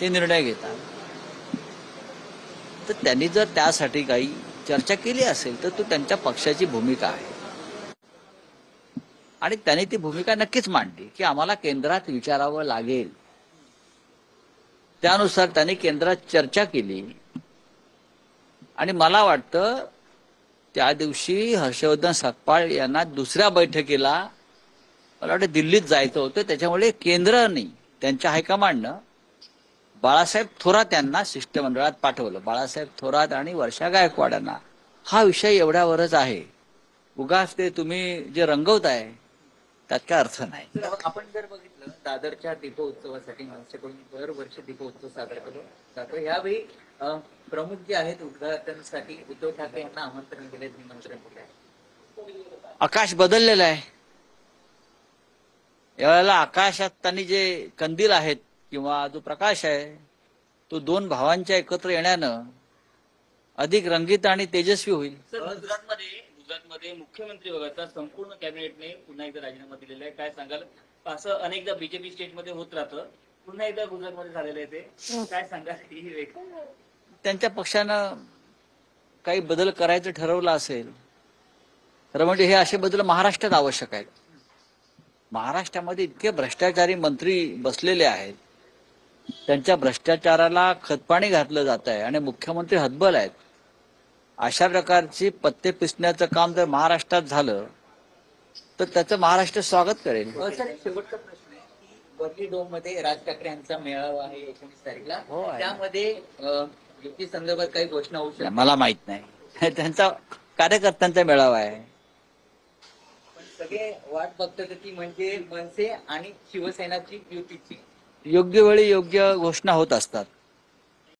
ते निर्णय घेतात. तर त्यांनी जर त्यासाठी काही चर्चा केली असेल तर तो त्यांच्या पक्षाची भूमिका आहे आणि त्यांनी ती भूमिका नक्कीच मांडली की आम्हाला केंद्रात विचारावं लागेल. त्यानुसार त्यांनी केंद्रात चर्चा केली आणि मला वाटतं त्या दिवशी हर्षवर्धन सकपाळ यांना दुसऱ्या बैठकीला मला वाटतं दिल्लीत जायचं होतं. त्याच्यामुळे केंद्राने त्यांच्या हायकमांडनं बाळासाहेब थोरात यांना शिष्टमंडळात पाठवलं. बाळासाहेब थोरात आणि वर्षा गायकवाड यांना हा विषय एवढ्यावरच आहे. उगाच ते तुम्ही जे रंगवताय त्यात काय अर्थ नाही. आपण जर बघितलं दादरच्या दीपोत्सवासाठी आमच्याकडून दरवर्षी दीपोत्सव साजरा केला जातो. यावेळी प्रमुख जे आहेत उद्घाटनासाठी उद्धव ठाकरे यांना आमंत्रण दिले, निमंत्रण दिले. आकाश बदललेलं आहे. यावेळेला आकाशात त्यांनी जे कंदील आहेत किंवा जो प्रकाश आहे तो दोन भावांच्या एकत्र येण्यानं अधिक रंगीत आणि तेजस्वी होईल. गुजरातमध्ये मुख्यमंत्री वगळता संपूर्ण कॅबिनेटने पुन्हा एकदा राजीनामा दिलेला आहे. काय सांगाल? असं अनेकदा बीजेपी स्टेटमध्ये होत राहतं, पुन्हा एकदा गुजरातमध्ये झालेलं आहे ते. काय सांगाल ही वेळ? त्यांच्या पक्षानं काही बदल करायचं ठरवलं असेल तर म्हणजे हे असे बदल महाराष्ट्रात आवश्यक आहेत. महाराष्ट्रामध्ये इतके भ्रष्टाचारी मंत्री बसलेले आहेत, त्यांच्या भ्रष्टाचाराला खतपाणी घातलं जात आहे आणि मुख्यमंत्री हतबल आहेत. अशा प्रकारची पत्ते पिसण्याचं काम जर महाराष्ट्रात झालं तर त्याचं महाराष्ट्र स्वागत करेल. सर, शेवटचा प्रश्न आहे की वर्ली डोम मध्ये राज ठाकरे यांचा मेळावा आहे 19 तारीखला. हो आहे. त्यामध्ये युती संदर्भात काही घोषणा होऊ शकतात? मला माहित नाही. त्यांचा कार्यकर्त्यांचा मेळावा आहे. पण सगळे वाट बघतात ती म्हणजे मनसे आणि शिवसेनाची युतीची. योग्य वेळी योग्य घोषणा होत असतात.